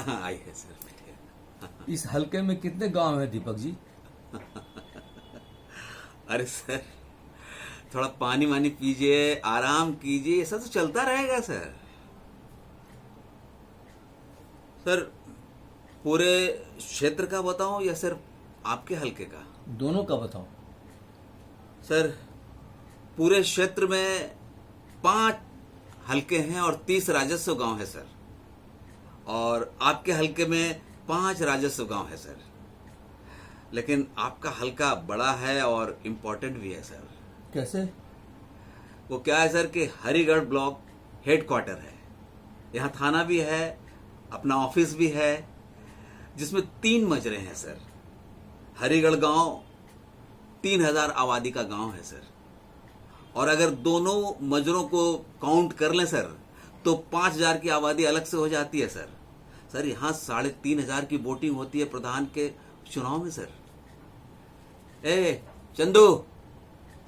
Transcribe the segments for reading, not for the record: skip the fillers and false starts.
हाँ, आई है सर, बैठिए। इस हलके में कितने गांव हैं दीपक जी? अरे सर, थोड़ा पानी वानी पीजिए, आराम कीजिए, ऐसा तो चलता रहेगा सर। सर, पूरे क्षेत्र का बताऊं या सिर्फ आपके हलके का? दोनों का बताओ। सर, पूरे क्षेत्र में 5 हलके हैं और 30 राजस्व गांव है सर। और आपके हलके में 5 राजस्व गांव है सर। लेकिन आपका हलका बड़ा है और इम्पोर्टेंट भी है सर। कैसे? वो क्या है सर कि हरिगढ़ ब्लॉक हेडक्वार्टर है। यहाँ थाना भी है, अपना ऑफिस भी है, जिसमें 3 मजरे हैं सर। हरिगढ़ गांव 3000 आबादी का गांव है सर। और अगर दोनों मजरों को काउंट कर लें सर, तो 5000 की आबादी अलग से हो जाती है सर। सर, यहाँ 3500 की वोटिंग होती है प्रधान के चुनाव में सर। ए चंदू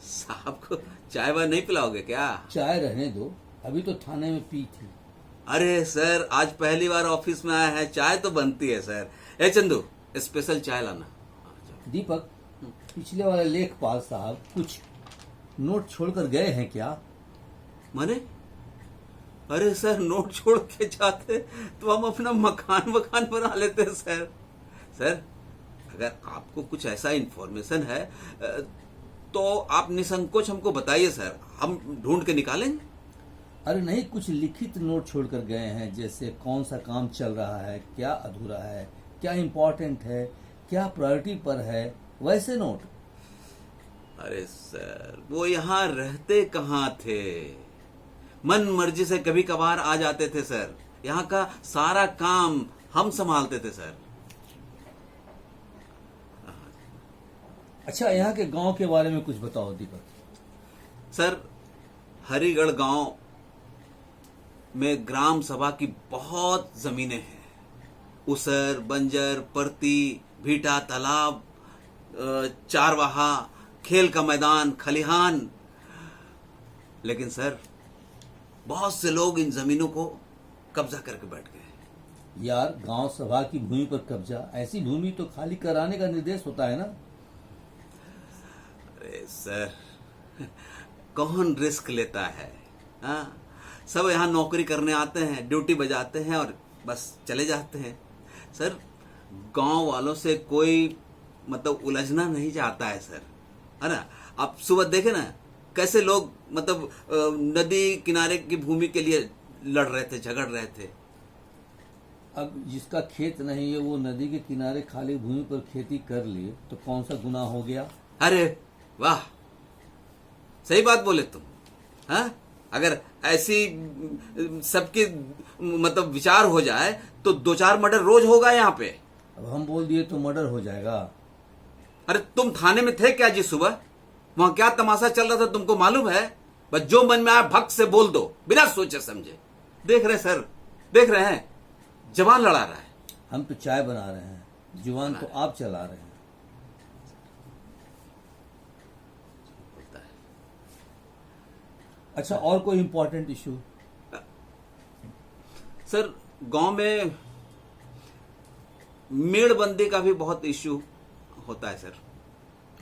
साहब को चाय वाय नहीं पिलाओगे क्या? चाय रहने दो, अभी तो थाने में पी थी। अरे सर, आज पहली बार ऑफिस में आया है, चाय तो बनती है सर। ए चंदू, स्पेशल चाय लाना। दीपक, पिछले वाले लेखपाल साहब कुछ नोट छोड़कर गए हैं क्या? माने? अरे सर, नोट छोड़ के जाते तो हम अपना मकान बना लेते सर। सर, अगर आपको कुछ ऐसा इंफॉर्मेशन है तो आप निसंकोच हमको बताइए सर, हम ढूंढ के निकालेंगे। अरे नहीं, कुछ लिखित नोट छोड़कर गए हैं, जैसे कौन सा काम चल रहा है, क्या अधूरा है, क्या इम्पोर्टेंट है, क्या प्रायोरिटी पर है, वैसे नोट। अरे सर, वो यहाँ रहते कहाँ थे? मन मर्जी से कभी कभार आ जाते थे सर। यहाँ का सारा काम हम संभालते थे सर। अच्छा, यहाँ के गांव के बारे में कुछ बताओ दीपक। सर, हरिगढ़ गांव में ग्राम सभा की बहुत जमीनें हैं। उसर, बंजर, परती, भीटा, तालाब, चारवाहा, खेल का मैदान, खलिहान। लेकिन सर, बहुत से लोग इन जमीनों को कब्जा करके बैठ गए। यार, गांव सभा की भूमि पर कब्जा, ऐसी भूमि तो खाली कराने का निर्देश होता है ना? अरे सर, कौन रिस्क लेता है? हाँ, सब यहाँ नौकरी करने आते हैं, ड्यूटी बजाते हैं और बस चले जाते हैं। सर, गांव वालों से कोई मतलब उलझना नहीं चाहता है सर, है ना? आप सुबह देखे ना कैसे लोग मतलब नदी किनारे की भूमि के लिए लड़ रहे थे, झगड़ रहे थे। अब जिसका खेत नहीं है वो नदी के किनारे खाली भूमि पर खेती कर लिए तो कौन सा गुनाह हो गया? अरे वाह, सही बात बोले तुम। हाँ, अगर ऐसी सबकी मतलब विचार हो जाए तो 2-4 मर्डर रोज होगा यहाँ पे। अब हम बोल दिए तो मर्डर हो जाएगा। अरे तुम थाने में थे क्या जी सुबह? वहां क्या तमाशा चल रहा था तुमको मालूम है? बस जो मन में आया भक्त से बोल दो, बिना सोचे समझे। देख रहे सर, देख रहे हैं, जवान लड़ा रहा है। हम तो चाय बना रहे हैं, जुबान तो आप चला रहे हैं। अच्छा, और कोई इंपॉर्टेंट इशू? सर, गांव में मेड़बंदी का भी बहुत इश्यू होता है सर।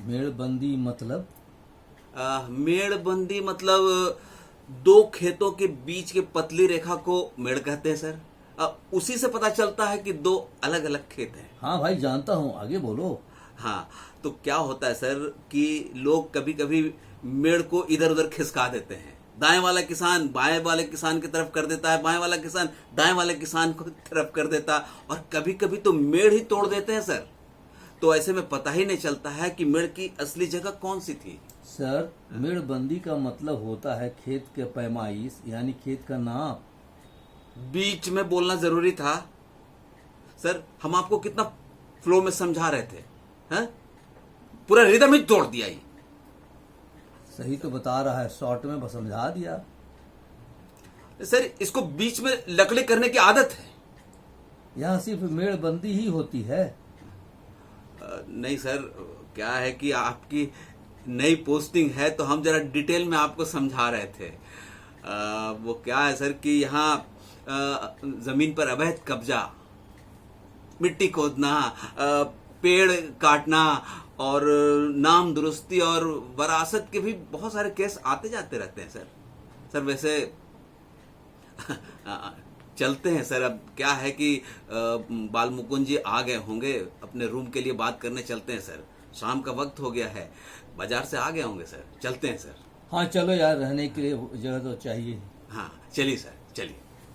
मेड़बंदी मतलब? मेड़बंदी मतलब 2 खेतों के बीच के पतली रेखा को मेड़ कहते हैं सर। उसी से पता चलता है कि 2 अलग अलग खेत हैं। हाँ भाई, जानता हूँ, आगे बोलो। हाँ, तो क्या होता है सर कि लोग कभी कभी मेड़ को इधर उधर खिसका देते हैं। दाएं वाला किसान बाएं वाले किसान की तरफ कर देता है, बाएं वाला किसान दाएं वाले किसान को तरफ कर देता, और कभी कभी तो मेड़ ही तोड़ देते हैं सर। तो ऐसे में पता ही नहीं चलता है कि मेड़ की असली जगह कौन सी थी। सर, मेड़बंदी का मतलब होता है खेत के पैमाइश, यानी खेत का नाप। बीच में बोलना जरूरी था सर, हम आपको कितना फ्लो में समझा रहे थे, हैं? पूरा रिदम ही तोड़ दिया ये। सही तो बता रहा है, शॉर्ट में बस समझा दिया। सर, इसको बीच में लकड़ी करने की आदत है। यहाँ सिर्फ मेड़बंदी ही होती है। नहीं सर, क्या है कि आपकी नई पोस्टिंग है तो हम जरा डिटेल में आपको समझा रहे थे। वो क्या है सर कि यहाँ जमीन पर अवैध कब्जा मिट्टी खोदना, पेड़ काटना और नाम दुरुस्ती और वरासत के भी बहुत सारे केस आते जाते रहते हैं सर। सर वैसे चलते हैं सर। अब क्या है कि बाल मुकुंद जी आ गए होंगे, अपने रूम के लिए बात करने चलते हैं सर। शाम का वक्त हो गया है, बाजार से आ गए होंगे सर। चलते हैं सर। हाँ चलो यार, रहने के लिए जगह तो चाहिए। हाँ चलिए सर, चलिए।